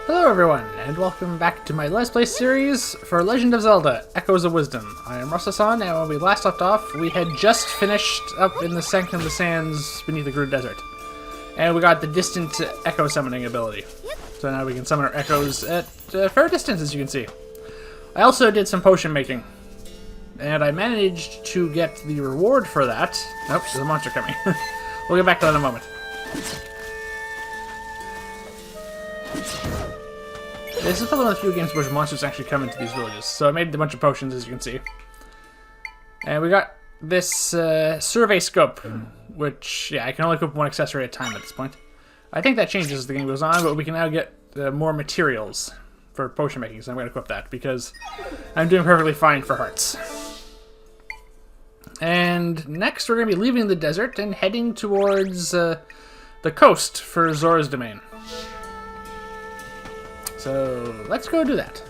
Hello everyone, and welcome back to my Let's Play series for Legend of Zelda, Echoes of Wisdom. I am S.A.N, and when we last left off, we had just finished up in the Sank of the Sands beneath the Groot Desert. And we got the distant echo summoning ability. So now we can summon our echoes at a fair distance, as you can see. I also did some potion making. And I managed to get the reward for that. Nope, there's a monster coming. We'll get back to that in a moment. This is probably one of the few games where monsters actually come into these villages. So I made a bunch of potions, as you can see. And we got this survey scope, which, yeah, I can only equip one accessory at a time at this point. I think that changes as the game goes on, but we can now get more materials for potion making, so I'm going to equip that, because I'm doing perfectly fine for hearts. And next we're going to be leaving the desert and heading towards the coast for Zora's domain. So let's go do that.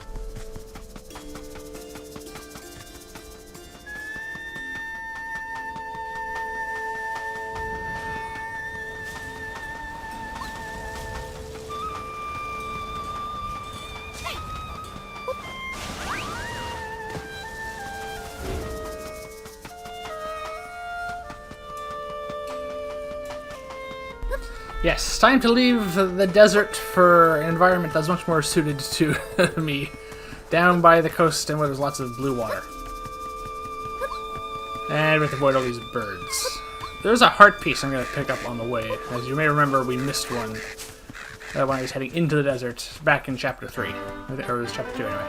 Yes, time to leave the desert for an environment that's much more suited to me. Down by the coast and where there's lots of blue water. And we have to avoid all these birds. There's a heart piece I'm going to pick up on the way. As you may remember, we missed one when I was heading into the desert back in Chapter 3. Or it was Chapter 2 anyway.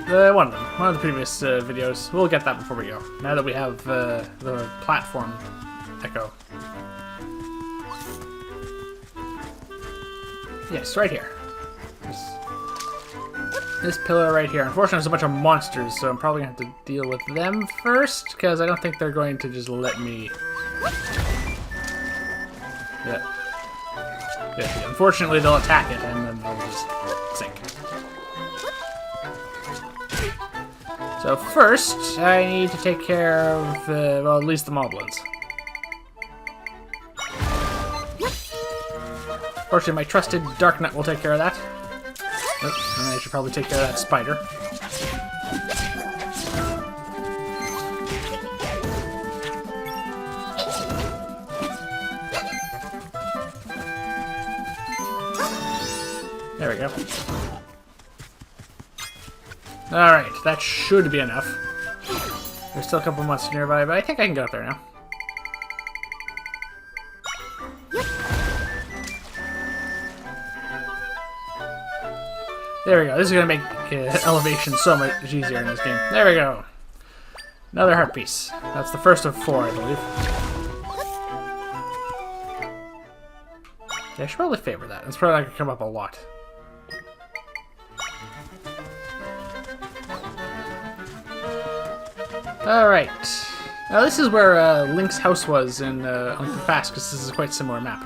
No, one of them. One of the previous videos. We'll get that before we go. Now that we have the platform echo. Yes, right here. This pillar right here. Unfortunately, there's a bunch of monsters, so I'm probably going to have to deal with them first, because I don't think they're going to just let me... Yeah, unfortunately, they'll attack it, and then they'll just sink. So first, I need to take care of, well, at least the moblins. Fortunately, my trusted Dark Nut will take care of that. Oh, and I should probably take care of that spider. There we go. Alright, that should be enough. There's still a couple months nearby, but I think I can get up there now. There we go. This is going to make elevation so much easier in this game. There we go. Another heart piece. That's the first of 4, I believe. Yeah, I should probably favor that. It's probably not going to come up a lot. Alright. Now this is where Link's house was in Link to the Past, because this is a quite similar map.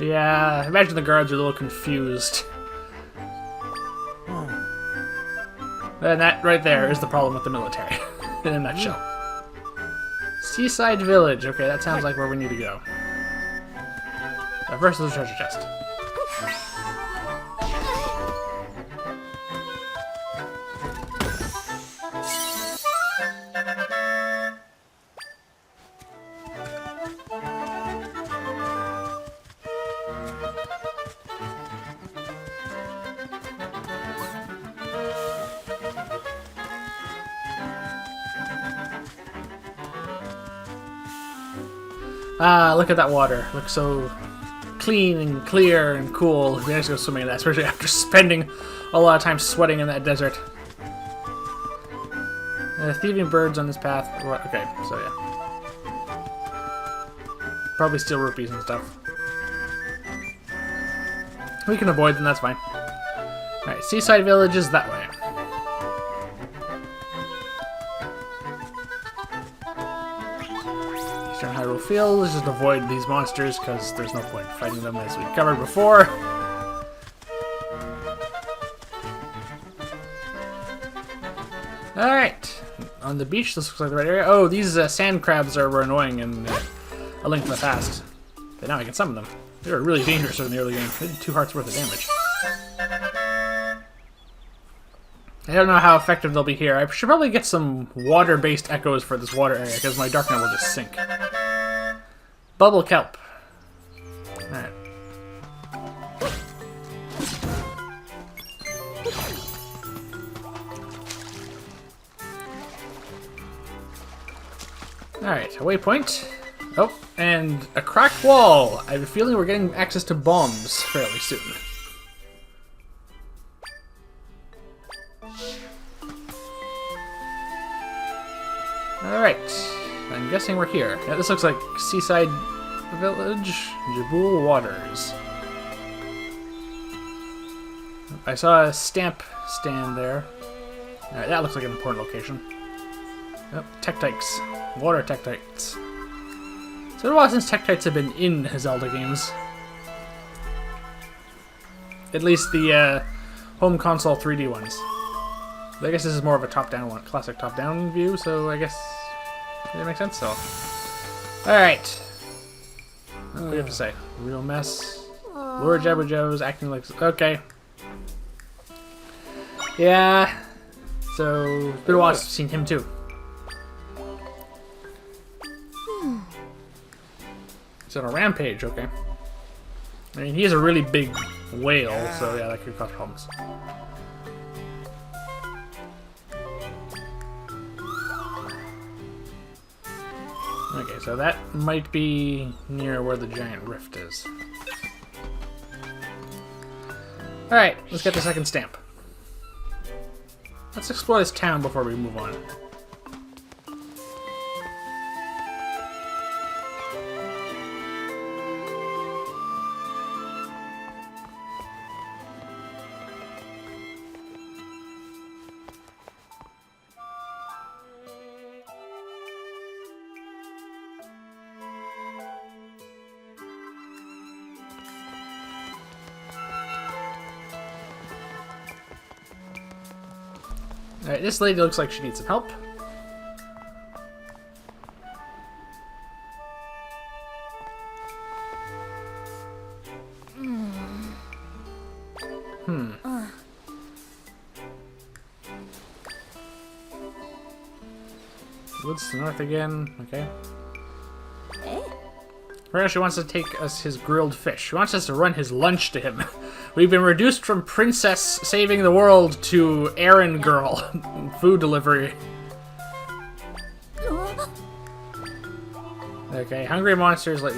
Yeah, I imagine the guards are a little confused. And that right there is the problem with the military, in a nutshell. Seaside Village. Okay, that sounds like where we need to go. First, there's a treasure chest. Ah, look at that water. Looks so clean and clear and cool. We have to go swimming in that, especially after spending a lot of time sweating in that desert. Thieving birds on this path. Okay, so yeah. Probably steal rupees and stuff. We can avoid them, that's fine. Alright, Seaside Village is that way. Hyrule Field. Let's just avoid these monsters because there's no point fighting them, as we covered before. Alright. on the beach. This looks like the right area. Oh, these sand crabs were annoying in A Link in the Past. But now I can summon them. They were really dangerous in the early game. They did 2 hearts worth of damage. I don't know how effective they'll be here. I should probably get some water-based echoes for this water area, because my Dark Knight will just sink. Bubble kelp. Alright. Alright, a waypoint. Oh, and a cracked wall. I have a feeling we're getting access to bombs fairly soon. Alright, I'm guessing we're here. Yeah, this looks like Seaside Village, Jabul Waters. I saw a stamp stand there. Alright, that looks like an important location. Oh, Tektites. Water Tektites. It's been a while since Tektites have been in Zelda games. At least the home console 3D ones. But I guess this is more of a top-down one, classic top-down view, so I guess it makes sense. So, all right. What do you have to say? Real mess. Lord Jabu Jabu is acting like okay. Yeah. So it's been a while since I've seen him too. He's on a rampage. Okay. I mean, he is a really big whale, so yeah, that could cause problems. Okay, so that might be near where the giant rift is. Alright, let's get the second stamp. Let's explore this town before we move on. Alright, this lady looks like she needs some help. Woods to the north again. Okay. Right, she wants to take us his grilled fish. She wants us to run his lunch to him. We've been reduced from princess saving the world to errand girl. Food delivery. Okay, hungry monsters like...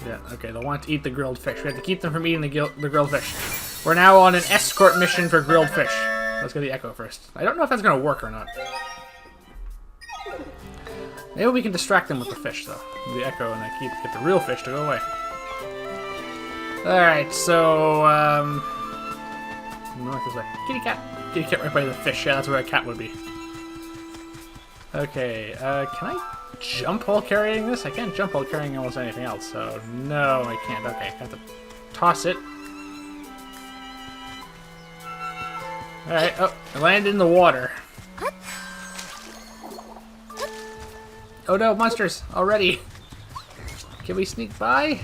Yeah, okay, they'll want to eat the grilled fish. We have to keep them from eating the grilled fish. We're now on an escort mission for grilled fish. Let's get the echo first. I don't know if that's going to work or not. Maybe we can distract them with the fish, though. The echo, and I get the real fish to go away. Alright, so, north is way. Kitty cat. Kitty cat right by the fish. Yeah, that's where a cat would be. Okay, can I jump while carrying this? I can't jump while carrying almost anything else, so no, I can't. Okay, I have to toss it. Alright, oh, I landed in the water. Oh no, monsters! Already! Can we sneak by?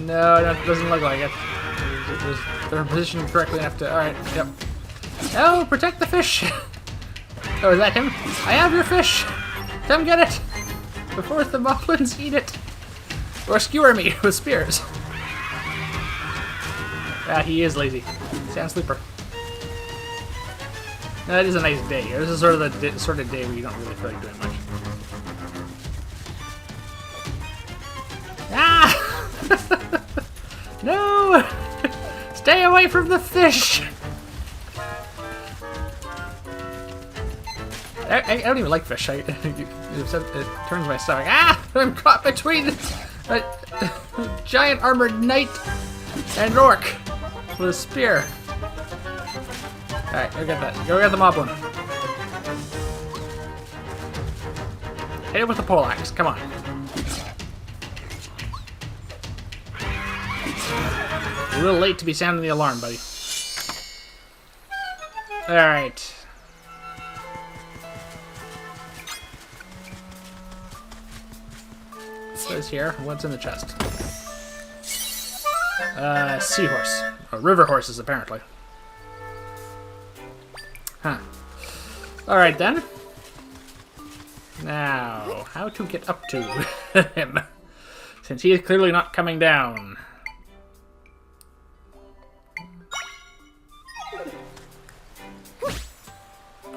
No, that doesn't look like it. They're positioned correctly enough to... Alright, yep. No, protect the fish! Oh, is that him? I have your fish! Come get it! Before the moblins eat it! Or skewer me with spears. Ah, he is lazy. Sand sleeper. No, that is a nice day here. This is sort of the sort of day where you don't really feel like doing much. Ah! No! Stay away from the fish! I don't even like fish. It turns my stomach. Ah! I'm caught between a giant armored knight and an orc with a spear. Alright, go get that. Go get the moblin. Hit it with the poleaxe. Come on. You're a little late to be sounding the alarm, buddy. Alright. what is here? What's in the chest? Seahorse. Oh, river horses, apparently. Huh. Alright then. Now, how to get up to him? Since he is clearly not coming down.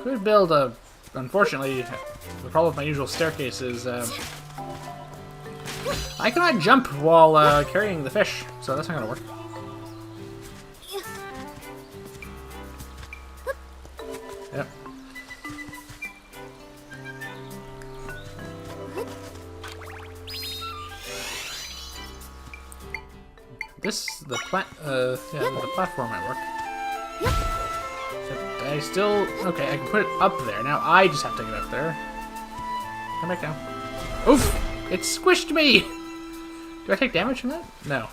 Could build a... Unfortunately, the problem with my usual staircase is... I cannot jump while carrying the fish, so that's not gonna work. Yep. The platform might work. I still... Okay, I can put it up there. Now I just have to get up there. Come back down. Oof! It squished me! Do I take damage from that? No.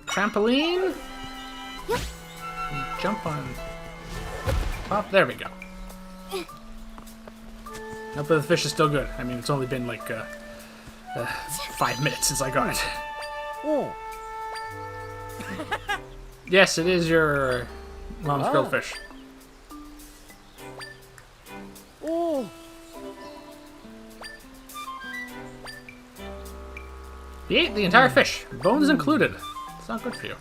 Trampoline? Jump on top. There we go. No, but the fish is still good. I mean, it's only been like 5 minutes since I got it. Oh. Yes, it is your mom's grilled fish. Oh. He ate the entire fish, bones included. It's not good for you.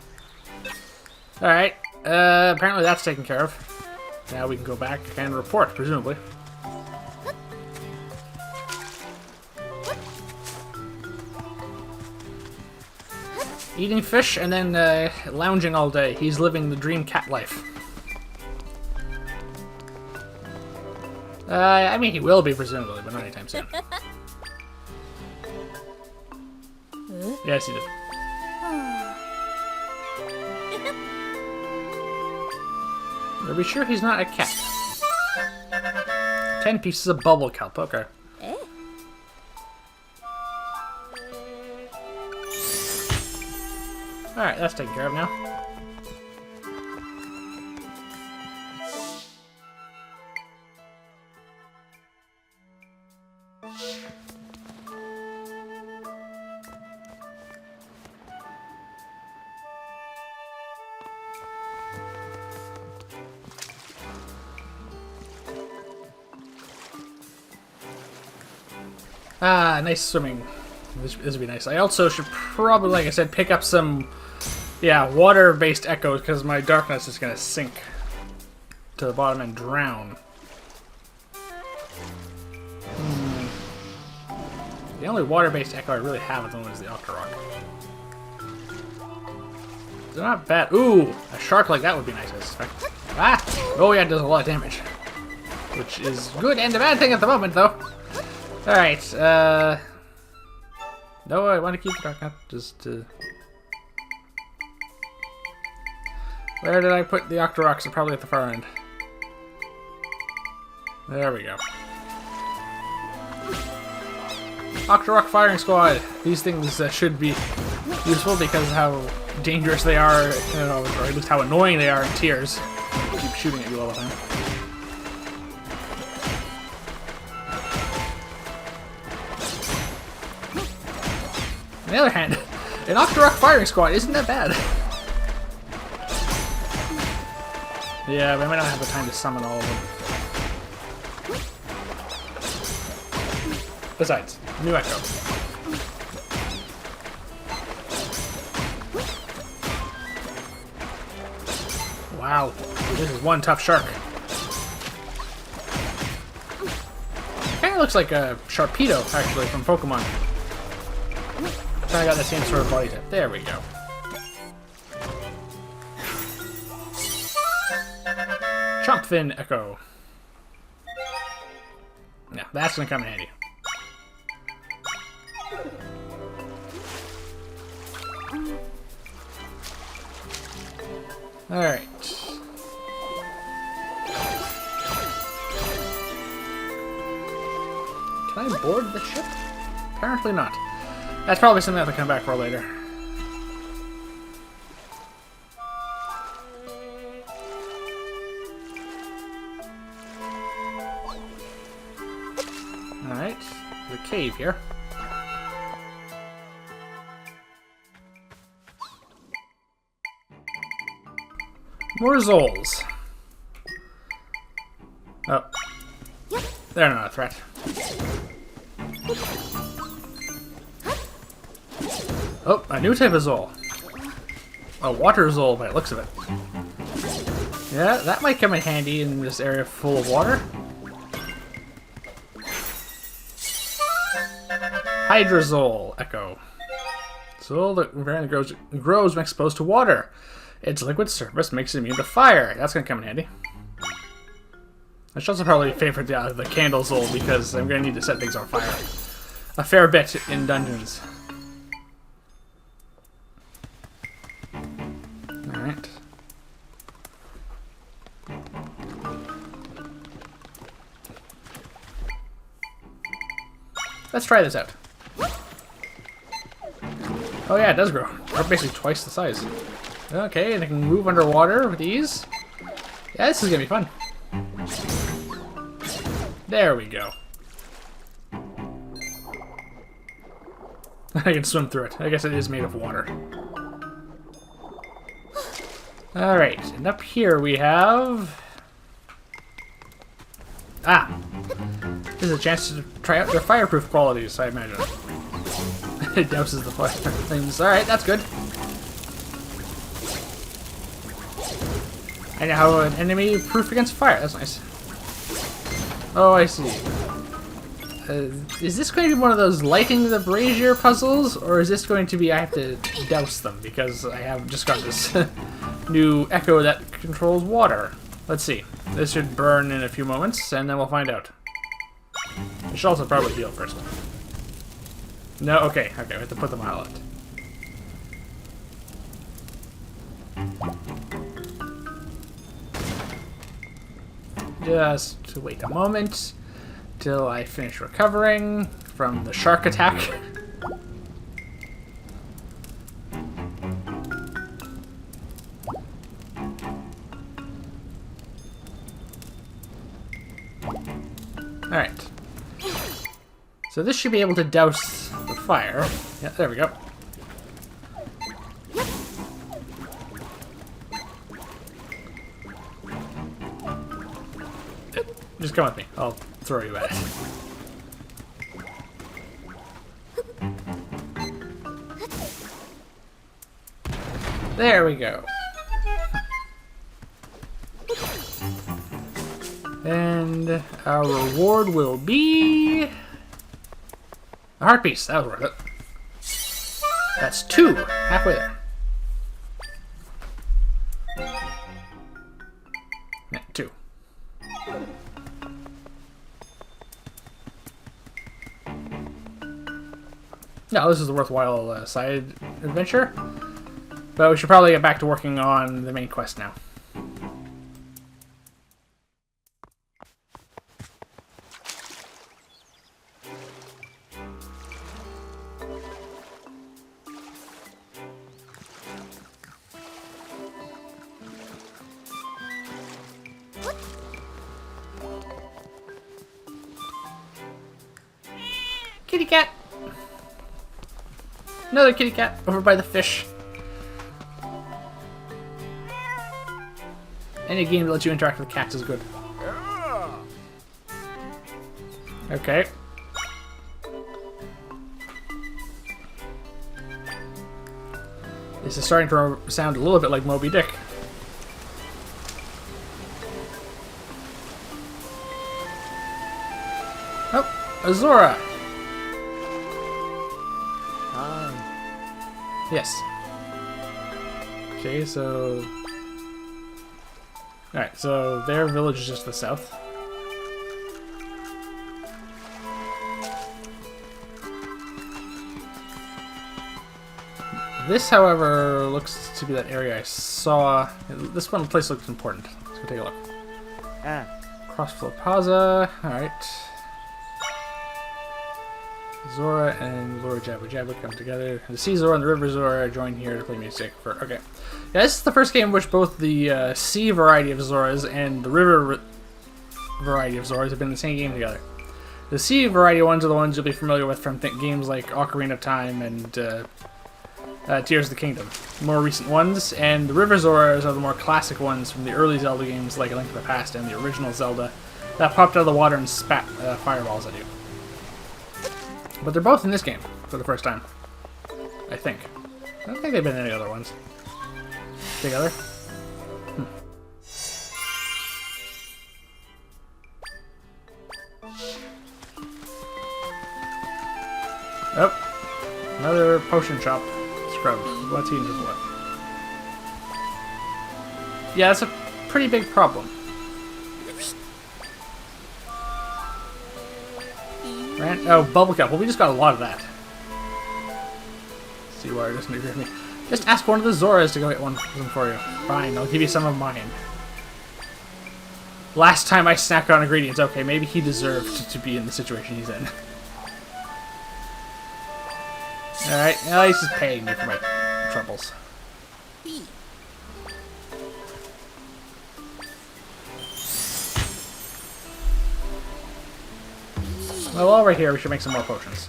Alright, apparently that's taken care of. Now we can go back and report, presumably. Eating fish and then lounging all day. He's living the dream cat life. I mean, he will be, presumably, but not anytime soon. Yes, he did. Are we sure he's not a cat? 10 pieces of bubble kelp, okay. Alright, that's taken care of now. Ah, nice swimming. This would be nice. I also should probably, like I said, pick up some, water-based echoes, because my darkness is going to sink to the bottom and drown. The only water-based echo I really have at the moment is the Octorok. They're not bad. Ooh, a shark like that would be nice, I suspect. Ah! Oh yeah, it does a lot of damage. Which is good and a bad thing at the moment, though. Alright, no, I want to keep the dark up, just to... Where did I put the Octoroks? They're probably at the far end. There we go. Octorok firing squad! These things should be useful because of how dangerous they are, or at least how annoying they are in tiers. They keep shooting at you all the time. On the other hand, an Octorok firing squad isn't that bad. Yeah, but I might not have the time to summon all of them. Besides, new echo. Wow, this is one tough shark. Kind of looks like a Sharpedo, actually, from Pokemon. I got the same sort of body type. There we go. Chompfin Echo. Yeah, that's gonna come in handy. Alright. Can I board the ship? Apparently not. That's probably something I have to come back for later. Alright, the cave here. More Zols. Oh. They're not a threat. Oh, a new type of Zol. A water Zol by the looks of it. Yeah, that might come in handy in this area full of water. Hydrazole Echo. Zol that apparently grows when exposed to water. Its liquid surface makes it immune to fire. That's gonna come in handy. I should also probably favorite the candle Zol because I'm gonna need to set things on fire a fair bit in dungeons. Alright. Let's try this out. Oh yeah, it does grow. We're basically twice the size. Okay, and it can move underwater with ease. Yeah, this is gonna be fun. There we go. I can swim through it. I guess it is made of water. Alright, and up here we have... Ah! This is a chance to try out their fireproof qualities, I imagine. It douses the fire things. Alright, that's good. I now have an enemy proof against fire. That's nice. Oh, I see. Is this going to be one of those lighting the brazier puzzles? Or is this going to be I have to douse them? Because I have just got this new echo that controls water. Let's see. This should burn in a few moments, and then we'll find out. I should also probably heal first. No? Okay. Okay, we have to put them out. Just wait a moment till I finish recovering from the shark attack. Alright. So this should be able to douse the fire. Yeah, there we go. Just come with me. I'll throw you at it. There we go. And our reward will be... a heart piece. That was worth it. That's 2. Halfway there. Yeah, 2. No, this is a worthwhile side adventure. But we should probably get back to working on the main quest now. Kitty cat! Another kitty cat over by the fish. Any game that lets you interact with cats is good. Okay. This is starting to sound a little bit like Moby Dick. Oh, a Zora! Yes. Okay, so... Alright, so their village is just to the south. This, however, looks to be that area I saw. This one place looks important. Let's go take a look. Crossflow Plaza. Alright. Zora and Zora Jabu Jabu come together. The Sea Zora and the River Zora join here to play music for... Okay. Yeah, this is the first game in which both the sea variety of Zoras and the river variety of Zoras have been in the same game together. The sea variety ones are the ones you'll be familiar with from games like Ocarina of Time and Tears of the Kingdom. More recent ones, and the River Zoras are the more classic ones from the early Zelda games like A Link to the Past and the original Zelda that popped out of the water and spat fireballs at you. But they're both in this game for the first time, I think. I don't think they've been in any other ones. Together? Oh, another potion shop. Scrub. What's he in for? Yeah, that's a pretty big problem. Oh, bubble cup. Well, we just got a lot of that. Seawater doesn't agree with me. Just ask one of the Zoras to go get one for you. Fine, I'll give you some of mine. Last time I snacked on ingredients. Okay, maybe he deserved to be in the situation he's in. Alright, well, he's just paying me for my troubles. Well, while we're here, we should make some more potions.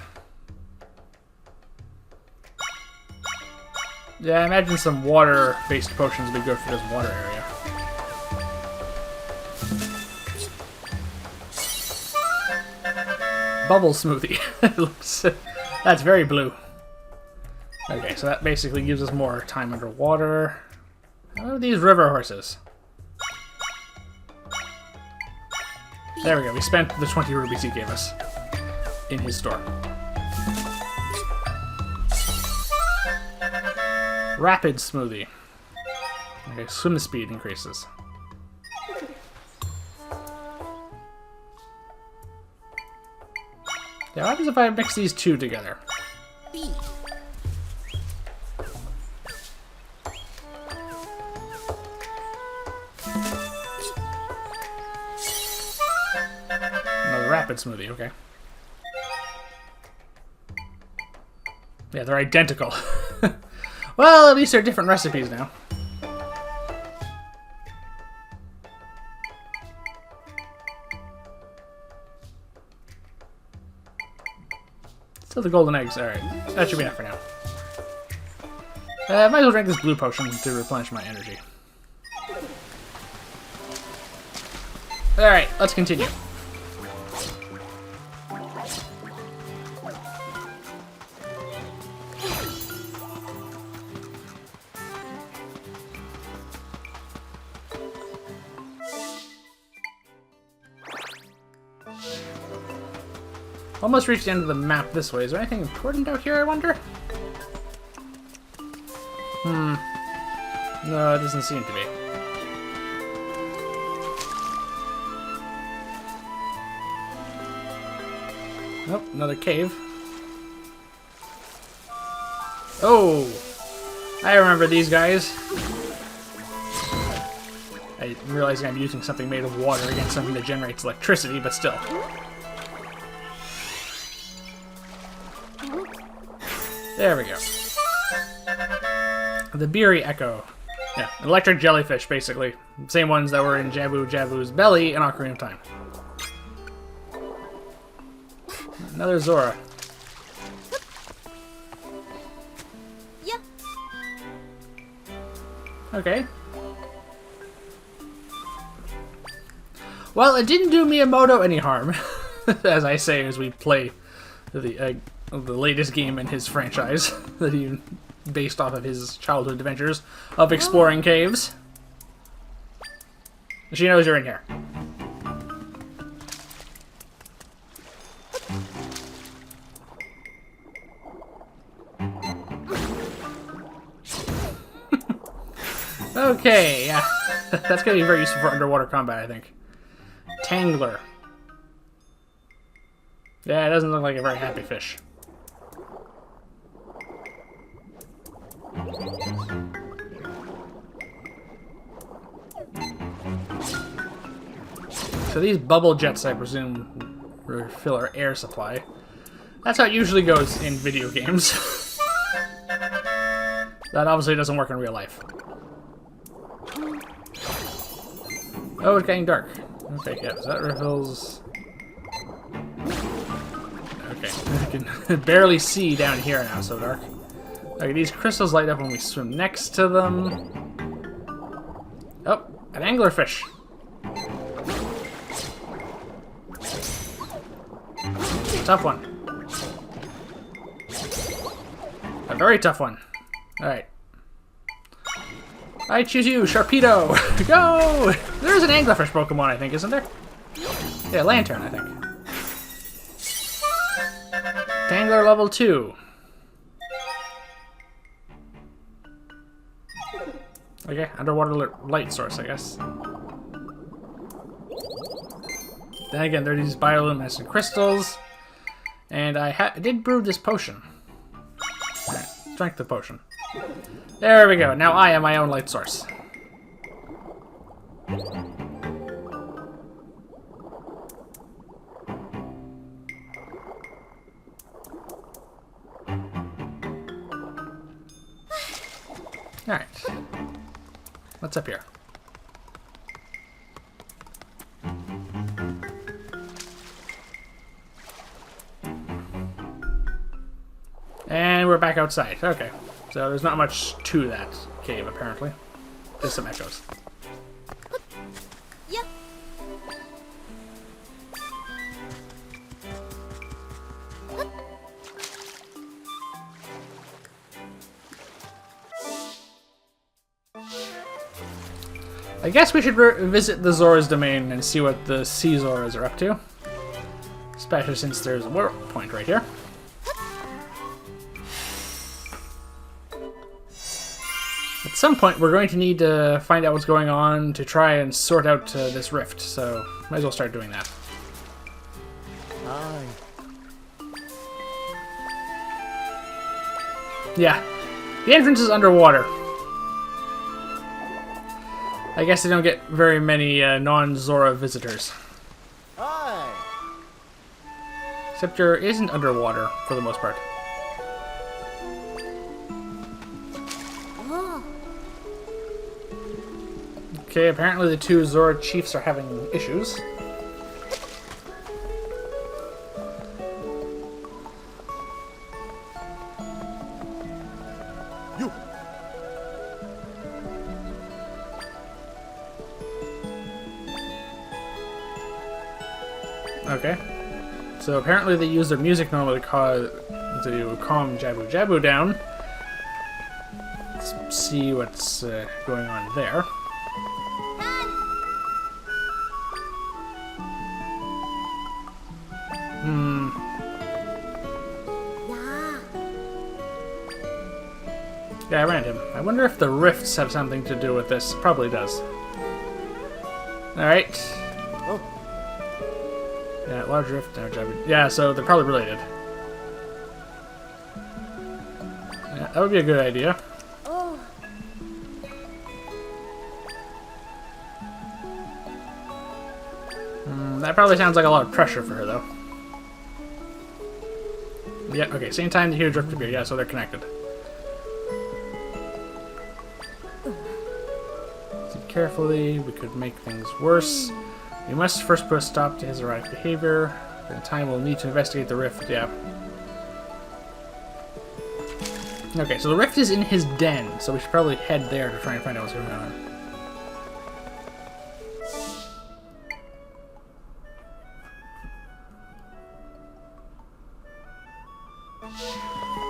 Yeah, I imagine some water-based potions would be good for this water area. Bubble smoothie. That's very blue. Okay, so that basically gives us more time underwater. What are these river horses? There we go, we spent the 20 rubies he gave us in his store. Rapid smoothie. Okay, swim speed increases. Yeah, what happens if I mix these two together? Another rapid smoothie, okay. Yeah, they're identical. Well, at least they're different recipes now. Still the golden eggs. Alright, that should be enough for now. I might as well drink this blue potion to replenish my energy. Alright, let's continue. Almost reached the end of the map this way. Is there anything important out here, I wonder? No, it doesn't seem to be. Nope, another cave. Oh! I remember these guys. I'm realizing I'm using something made of water against something that generates electricity, but still. There we go. The Beery Echo. Yeah, electric jellyfish, basically. Same ones that were in Jabu Jabu's belly in Ocarina of Time. Another Zora. Yep. Okay. Well, it didn't do Miyamoto any harm, as I say as we play the latest game in his franchise that he based off of his childhood adventures of exploring caves. She knows you're in here. Okay, yeah. That's going to be very useful for underwater combat, I think. Tangler. Yeah, it doesn't look like a very happy fish. So these bubble jets, I presume, refill our air supply. That's how it usually goes in video games. That obviously doesn't work in real life. Oh, it's getting dark. Okay, yeah, so that refills... Okay, I can barely see down here now, so dark. Okay, these crystals light up when we swim next to them. Oh, an anglerfish. Tough one. A very tough one. Alright. I choose you, Sharpedo! Go! There's an anglerfish Pokemon, I think, isn't there? Yeah, Lantern, I think. Tangler level 2. Okay, underwater light source, I guess. Then again, there are these bioluminescent crystals. And I did brew this potion. Alright, strength of potion. There we go. Now I am my own light source. Alright. What's up here? And we're back outside. Okay. So there's not much to that cave, apparently. Just some echoes. Yep. I guess we should visit the Zora's domain and see what the Sea Zoras are up to. Especially since there's a warp point right here. At some point, we're going to need to find out what's going on to try and sort out this rift, so might as well start doing that. Aye. Yeah, the entrance is underwater. I guess they don't get very many non-Zora visitors. Aye. Except isn't underwater, for the most part. Oh. Okay, apparently the two Zora chiefs are having issues. You. Okay. So apparently they use their music normally to calm Jabu Jabu down. Let's see what's going on there. Yeah. Yeah, I ran him. I wonder if the rifts have something to do with this. Probably does. Alright. Oh. Yeah, large rift, now Jabu. Yeah, so they're probably related. Yeah, that would be a good idea. Oh. That probably sounds like a lot of pressure for her, though. Yeah, okay, same time the huge rift appeared. Yeah, so they're connected. See carefully, we could make things worse. We must first put a stop to his erratic behavior. In time, we'll need to investigate the rift. Yeah. Okay, so the rift is in his den, so we should probably head there to try and find out what's going on.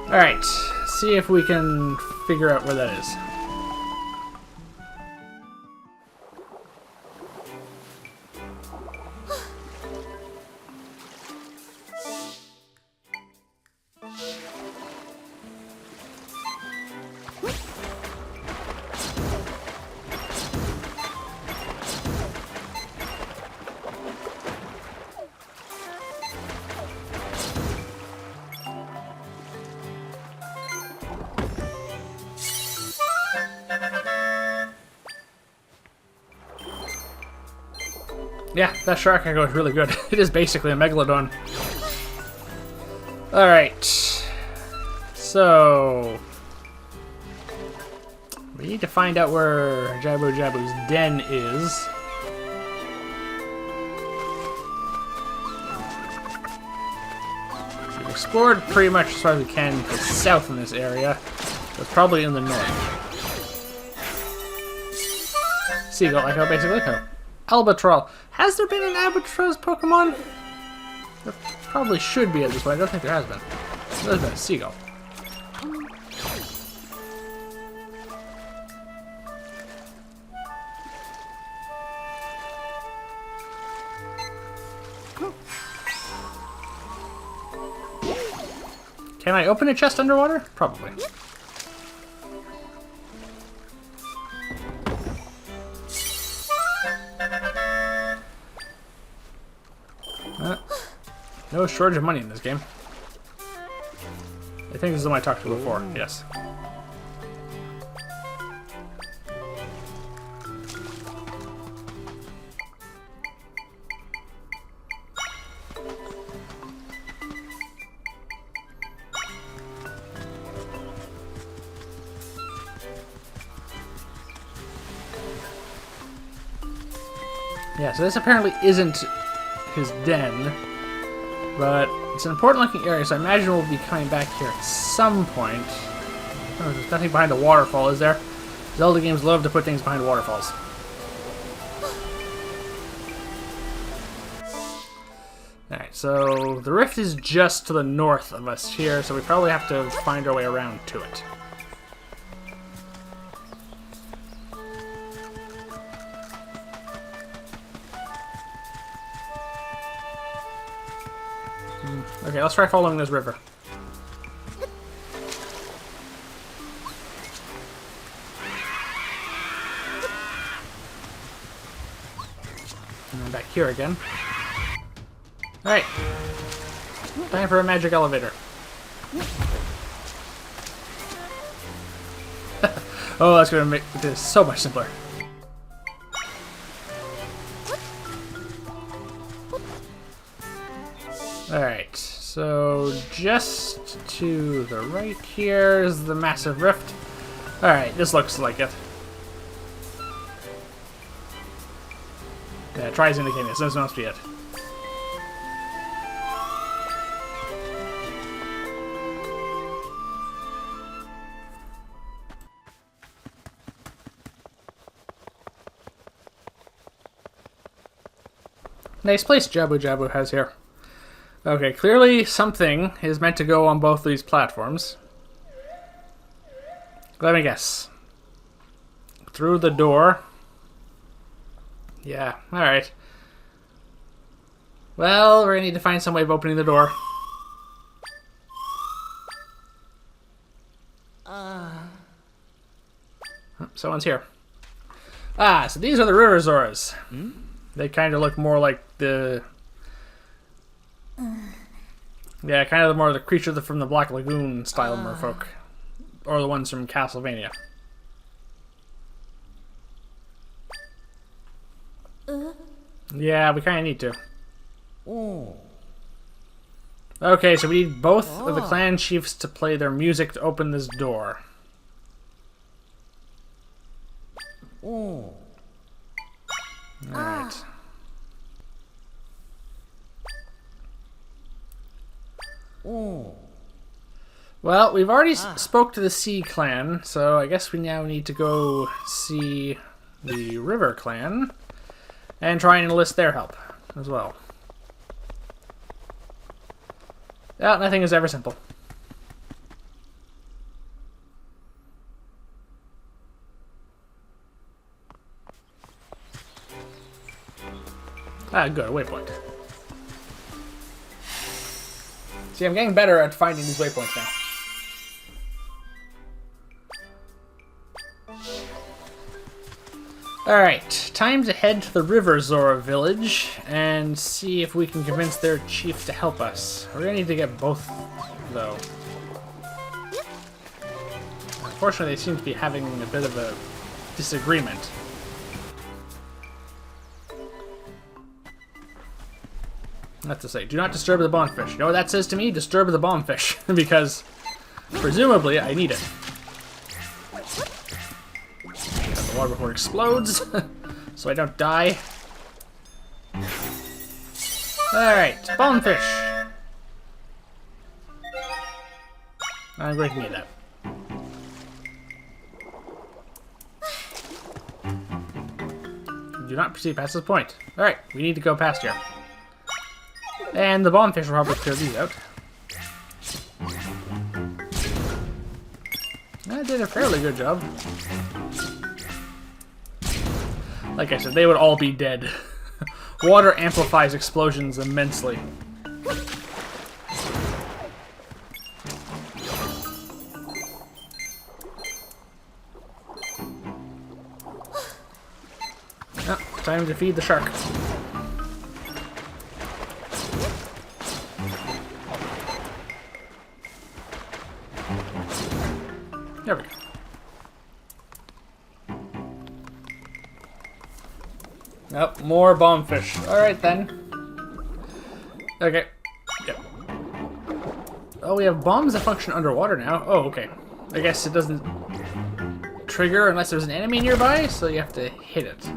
Alright, see if we can figure out where that is. Yeah, that shark echo is really good. It is basically a megalodon. Alright. So... we need to find out where Jabu Jabu's den is. We've explored pretty much as far as we can to the south in this area. It's probably in the north. Seagull Echo, basically. Oh. Albatross. Has there been an albatross Pokemon? There probably should be at this point. I don't think there has been. There's been a seagull. Can I open a chest underwater? Probably. No shortage of money in this game. I think this is the one I talked to before. Yes. Yeah, so this apparently isn't his den, but it's an important looking area, so I imagine we'll be coming back here at some point. Oh, there's nothing behind a waterfall, is there? Zelda games love to put things behind waterfalls. Alright, so the rift is just to the north of us here, so we probably have to find our way around to it. Okay, let's try following this river. And then back here again. Alright. Time for a magic elevator. Oh, that's going to make this so much simpler. Alright, so just to the right here is the massive rift. Alright, this looks like it. Yeah, it tries indicating this. This must be it. Nice place Jabu Jabu has here. Okay, clearly something is meant to go on both these platforms. Let me guess. Through the door. Yeah, alright. Well, we're gonna need to find some way of opening the door. Oh, someone's here. Ah, so these are the River Zoras. They kind of look more like the... Yeah, kind of more the creature from the Black Lagoon style merfolk. Or the ones from Castlevania. Yeah, we kind of need to. Okay, so we need both of the clan chiefs to play their music to open this door. Alright. Well, we've already spoke to the Sea Clan, so I guess we now need to go see the River Clan and try and enlist their help as well. Yeah, nothing is ever simple. Ah, good, a waypoint. See, I'm getting better at finding these waypoints now. Alright, time to head to the River Zora village and see if we can convince their chief to help us. We're gonna need to get both, though. Unfortunately, they seem to be having a bit of a disagreement. That's to say, do not disturb the bonefish. You know what that says to me? Disturb the bonefish. Because, presumably, I need it. Get the water before it explodes, so I don't die. Alright, bonefish. I'm going to need that. Do not proceed past this point. Alright, we need to go past here. And the bombfish will probably clear these out. I did a fairly good job. Like I said, they would all be dead. Water amplifies explosions immensely. Oh, time to feed the shark. There we go. Nope, more bombfish. Alright then. Okay. Yep. Oh, we have bombs that function underwater now. Oh, okay. I guess it doesn't trigger unless there's an enemy nearby, so you have to hit it.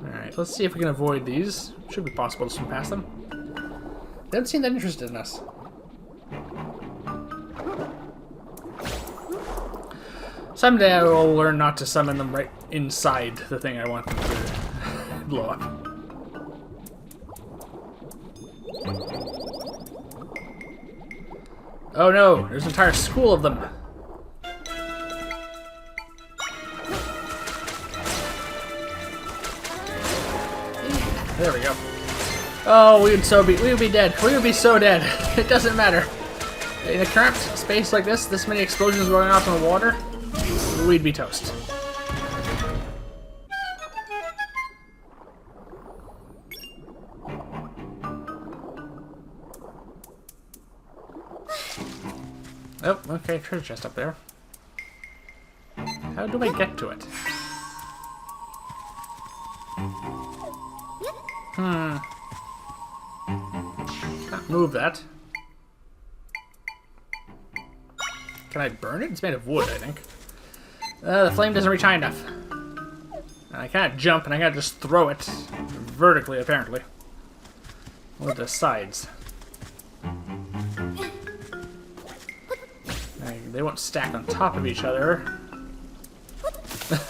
Alright, let's see if we can avoid these. Should be possible to swim past them. They don't seem that interested in us. Someday I will learn not to summon them right inside the thing I want them to blow up. Oh no, there's an entire school of them. There we go. Oh, we would be dead. We would be so dead. It doesn't matter. In a cramped space like this many explosions going off in the water, we'd be toast. Oh, okay, treasure chest up there. How do I get to it? Can't move that. Can I burn it? It's made of wood, I think. The flame doesn't reach high enough. I can't jump, and I can't just throw it vertically, apparently. With the sides. They won't stack on top of each other.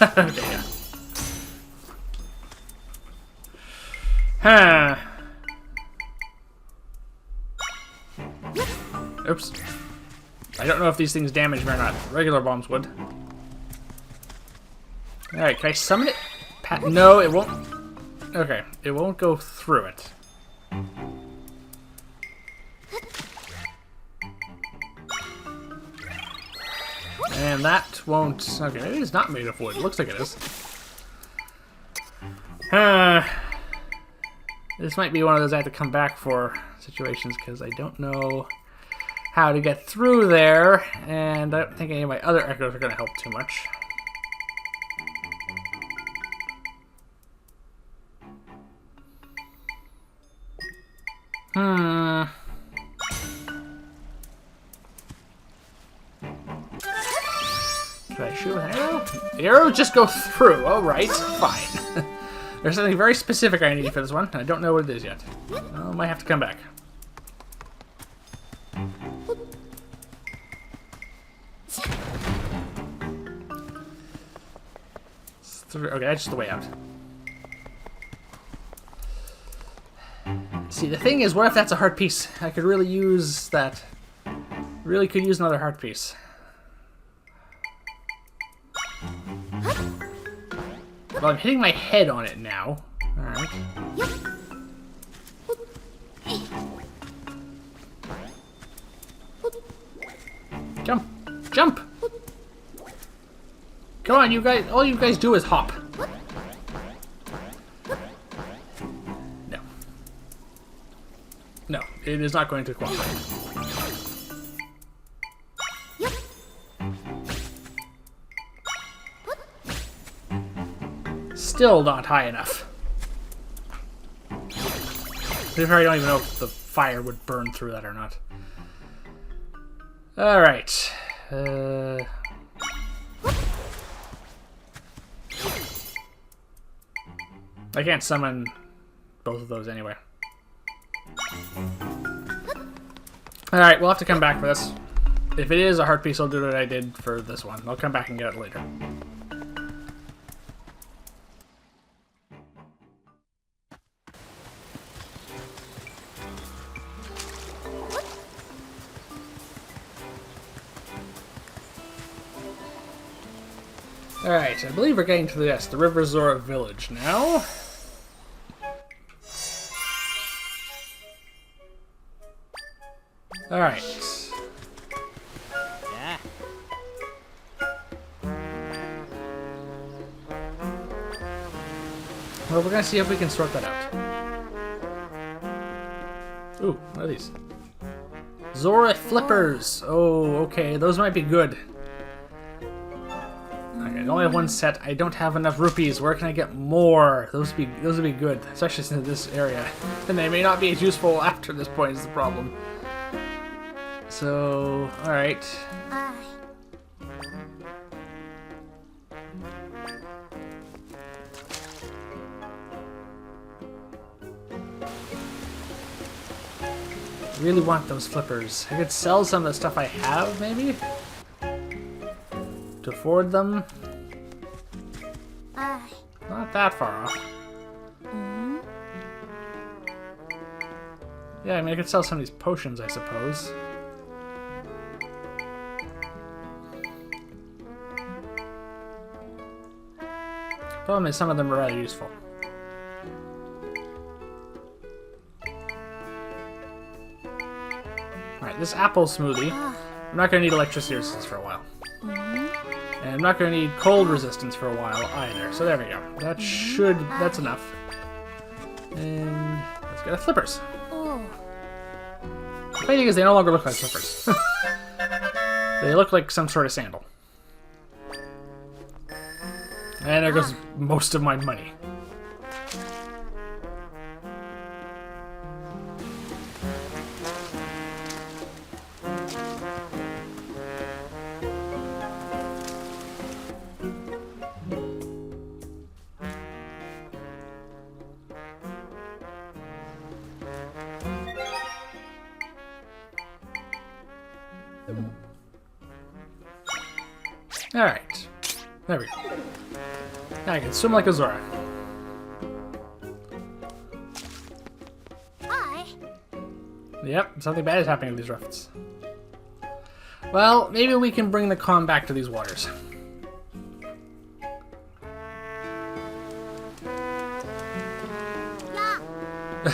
Okay, yeah. Huh. Oops. I don't know if these things damage me or not. Regular bombs would. Alright, can I summon it? No, it won't. Okay, it won't go through it. And that won't... Okay, maybe it's not made of wood. It looks like it is. This might be one of those I have to come back for situations because I don't know how to get through there, and I don't think any of my other echoes are going to help too much. Can I shoot with an arrow? The arrows just go through. Alright, fine. There's something very specific I need for this one. I don't know what it is yet. I might have to come back. Okay, that's just the way out. See, the thing is, what if that's a heart piece? I could really use that. Really could use another heart piece. Well, I'm hitting my head on it now. Alright. Jump! Jump! Come on, you guys. All you guys do is hop. No. No, it is not going to cooperate. Still not high enough. I don't even know if the fire would burn through that or not. Alright. I can't summon both of those anyway. Alright, we'll have to come back for this. If it is a heart piece, I'll do what I did for this one. I'll come back and get it later. Alright, I believe we're getting to the River Zora village now. Alright. Yeah. Well, we're gonna see if we can sort that out. Ooh, what are these? Zora flippers! Oh, okay, those might be good. Okay, I only have one set. I don't have enough rupees. Where can I get more? Those would be good, especially in this area. And they may not be as useful after this point is the problem. So, alright. Aye. Really want those flippers. I could sell some of the stuff I have, maybe? To afford them. Aye. Not that far off. Yeah, I mean, I could sell some of these potions, I suppose. Problem is, some of them are rather useful. Alright, this apple smoothie. I'm not going to need electricity resistance for a while. And I'm not going to need cold resistance for a while either. So there we go. That's enough. And let's get the flippers. Oh. The funny thing is they no longer look like flippers. They look like some sort of sandal. And there goes most of my money. Alright. There we go. Now I can swim like a Zora. Aye. Yep, something bad is happening with these rifts. Well, maybe we can bring the calm back to these waters.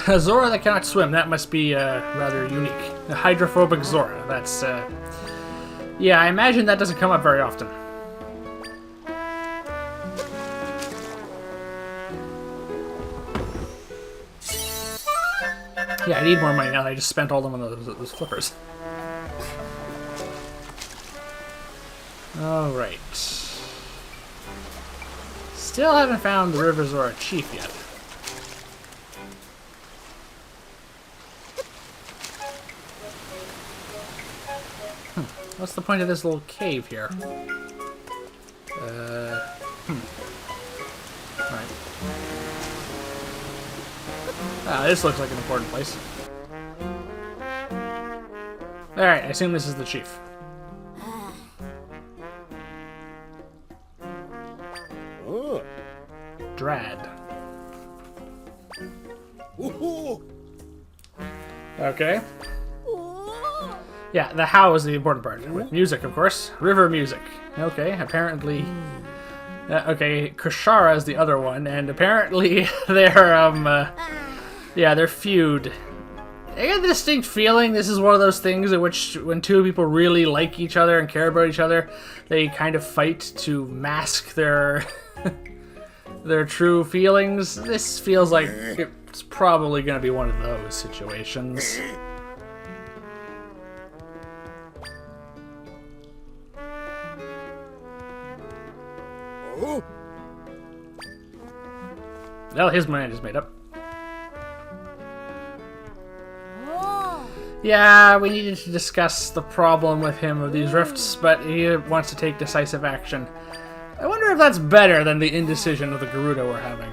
A Zora that cannot swim, that must be rather unique. A hydrophobic Zora, that's... Yeah, I imagine that doesn't come up very often. Yeah, I need more money now that I just spent all of them on those flippers. Alright. Still haven't found the River Zora chief yet. What's the point of this little cave here? Alright. Ah, this looks like an important place. Alright, I assume this is the chief. Oh. Drad. Woohoo. Okay. Yeah, the how is the important part. With music, of course. River music. Okay, apparently... okay, Kushara is the other one, and apparently they're, yeah, they're feud. I get the distinct feeling this is one of those things in which when two people really like each other and care about each other, they kind of fight to mask their their true feelings. This feels like it's probably going to be one of those situations. Oh. Well, his mind is made up. Oh. Yeah, we needed to discuss the problem with him of these rifts, but he wants to take decisive action. I wonder if that's better than the indecision of the Garuda we're having.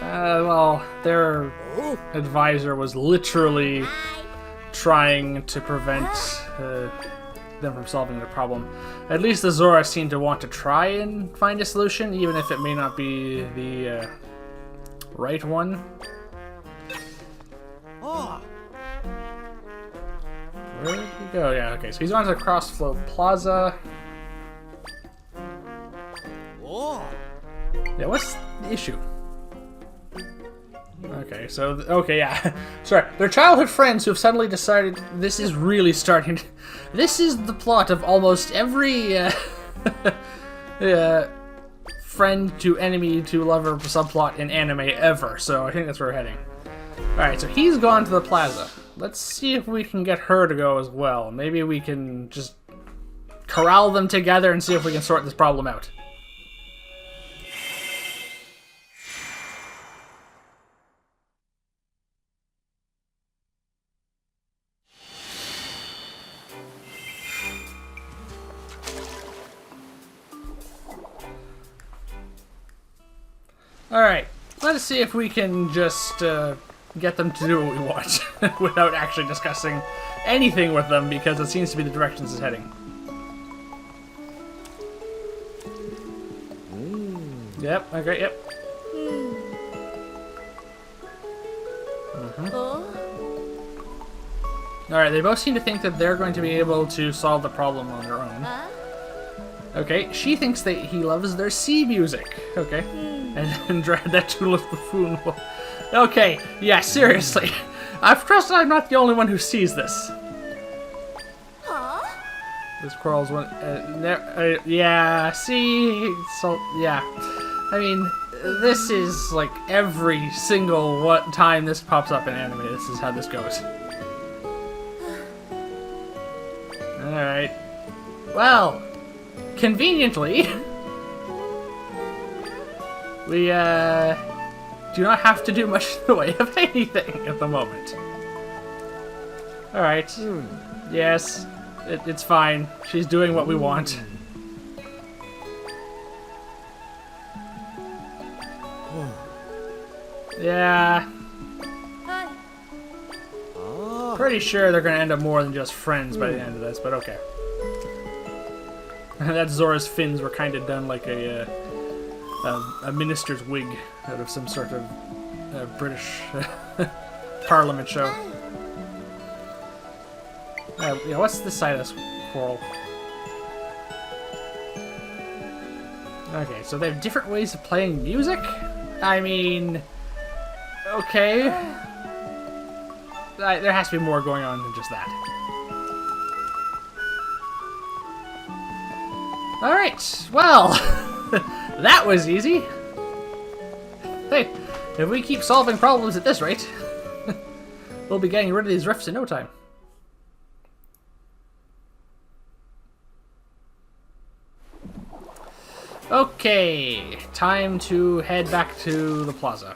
Well, their advisor was literally trying to prevent them from solving the problem. At least the Zora seem to want to try and find a solution, even if it may not be the right one. Ah. Where did he go? Yeah, okay, so he's on to the Crossflow Plaza. Oh. Yeah, what's the issue? Okay, so, okay, yeah. Sorry, they're childhood friends who have suddenly decided this is really starting to... This is the plot of almost every friend to enemy to lover subplot in anime ever, so I think that's where we're heading. Alright, so he's gone to the plaza. Let's see if we can get her to go as well. Maybe we can just corral them together and see if we can sort this problem out. Alright, let's see if we can just get them to do what we want without actually discussing anything with them, because it seems to be the directions it's heading. Yep, okay, yep. Alright, they both seem to think that they're going to be able to solve the problem on their own. Okay, she thinks that he loves their sea music. Okay. And dread that Tulip Buffoon will... Okay, yeah, seriously. I trust I'm not the only one who sees this. This quarrel's one... yeah, see... So, yeah. I mean, this is like every single time this pops up in anime, this is how this goes. Alright. Well, conveniently... We, do not have to do much in the way of anything at the moment. Alright. Yes, it's fine. She's doing what we want. Yeah. Pretty sure they're gonna end up more than just friends by the end of this, but okay. That Zora's fins were kind of done like a minister's wig out of some sort of British Parliament show. Yeah, what's this side of this quarrel? Okay, so they have different ways of playing music? I mean... Okay. There has to be more going on than just that. Alright, well... That was easy. Hey, if we keep solving problems at this rate, we'll be getting rid of these rifts in no time. Okay, time to head back to the plaza.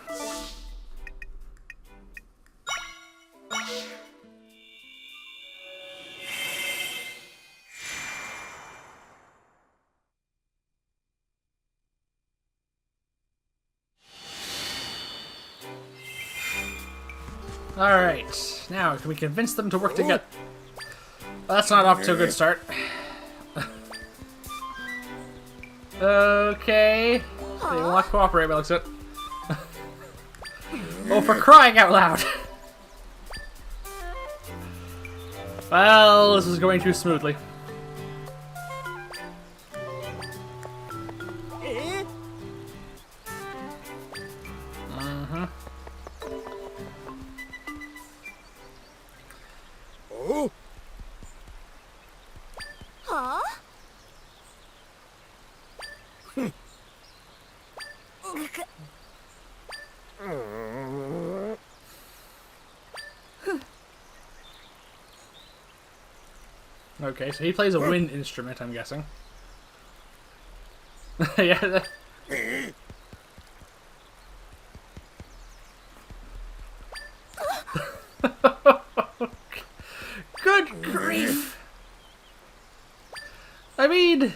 Alright, now can we convince them to work together? Well, that's not off to a good start. Okay. They will not cooperate, but looks it. Oh, for crying out loud! Well, this is going too smoothly. Oh. Huh? Okay, so he plays a wind instrument, I'm guessing. Yeah. Good grief! I mean...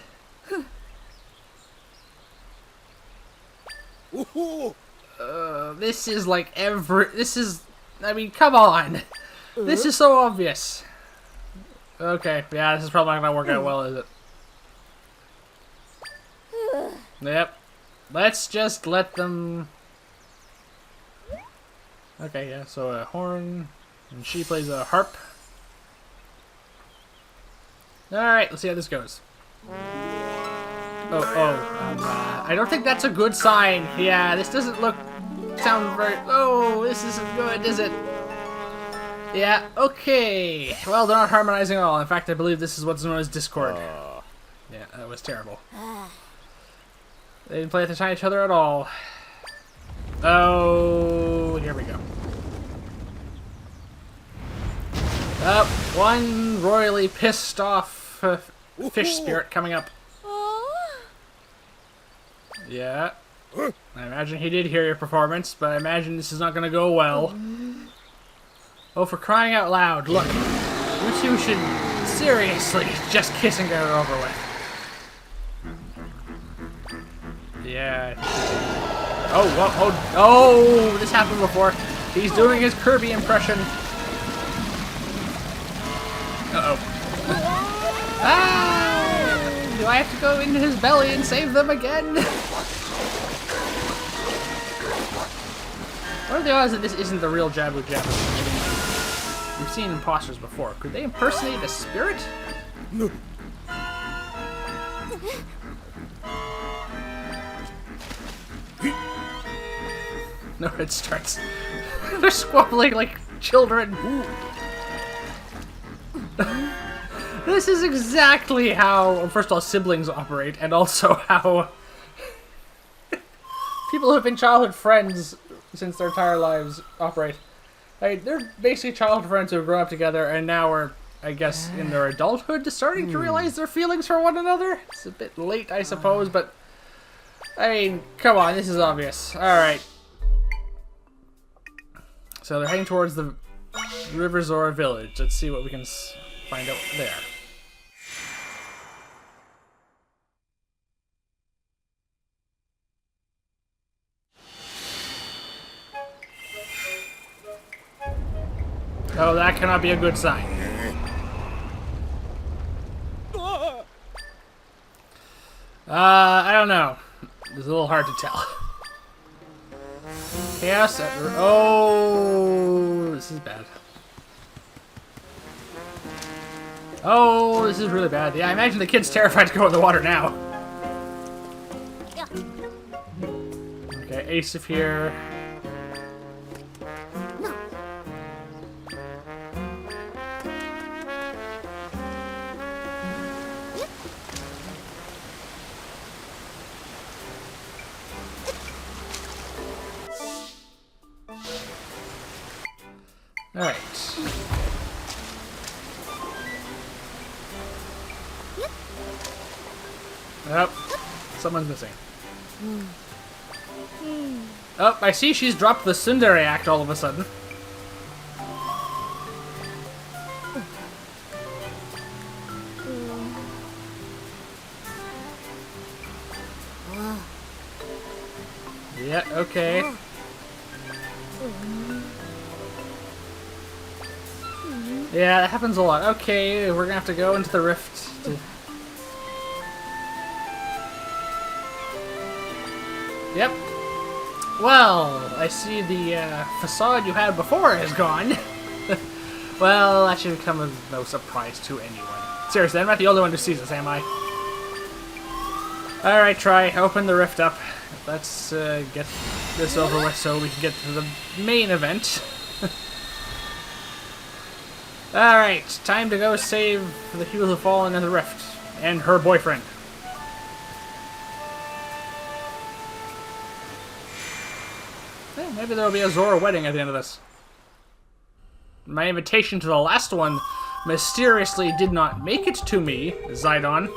Ooh. this is like this is... I mean, come on! This is so obvious. Okay, yeah, this is probably not gonna work out well, is it? Yep. Let's just let them... Okay, yeah, so a horn, and she plays a harp. Alright, let's see how this goes. I don't think that's a good sign. Yeah, this doesn't sound very... Oh, this isn't good, is it? Yeah, okay. Well, they're not harmonizing at all. In fact, I believe this is what's known as Discord. Yeah, that was terrible. They didn't play at the time each other at all. Oh, here we go. One royally pissed off fish spirit coming up. Yeah. I imagine he did hear your performance, but I imagine this is not going to go well. Oh, for crying out loud, look. You two should seriously just kiss and get it over with. Yeah. Oh, this happened before. He's doing his Kirby impression. Uh-oh. Ah! Do I have to go into his belly and save them again? What are the odds that this isn't the real Jabu Jabu? We've seen imposters before. Could they impersonate a spirit? No. No, it starts. They're squabbling like children. This is exactly how, first of all, siblings operate, and also how people who have been childhood friends since their entire lives operate. Like, they're basically childhood friends who have grown up together and now are, I guess, in their adulthood starting to realize their feelings for one another. It's a bit late, I suppose, but I mean, come on, this is obvious. Alright. So they're heading towards the River Zora village. Let's see what we can find out there. Oh, that cannot be a good sign. I don't know. It's a little hard to tell. Chaos at... Oh, this is bad. Oh, this is really bad. Yeah, I imagine the kid's terrified to go in the water now. Okay, Ace of here. Alright. Oh, someone's missing. Oh, I see she's dropped the Tsundere act all of a sudden. Yeah, okay. Yeah, that happens a lot. Okay, we're gonna have to go into the rift. Yep. Well, I see the facade you had before is gone. Well, that should come as no surprise to anyone. Seriously, I'm not the only one who sees this, am I? Alright, try. Open the rift up. Let's get this over with so we can get to the main event. Alright, time to go save the people who've fallen in the rift. And her boyfriend. Yeah, maybe there'll be a Zora wedding at the end of this. My invitation to the last one mysteriously did not make it to me, Zidon.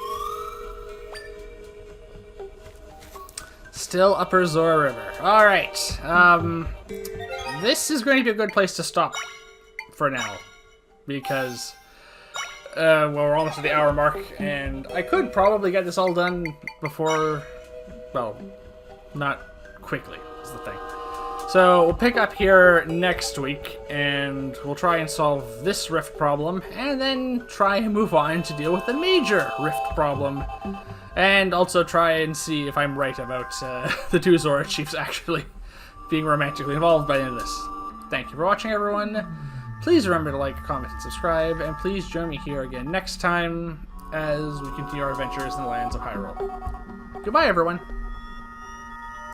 Still Upper Zora River. Alright, this is going to be a good place to stop for now. Because, well, we're almost at the hour mark, and I could probably get this all done before, well, not quickly, is the thing. So we'll pick up here next week, and we'll try and solve this rift problem, and then try and move on to deal with the major rift problem. And also try and see if I'm right about the two Zora Chiefs actually being romantically involved by the end of this. Thank you for watching, everyone. Please remember to like, comment, and subscribe, and please join me here again next time as we continue our adventures in the lands of Hyrule. Goodbye, everyone.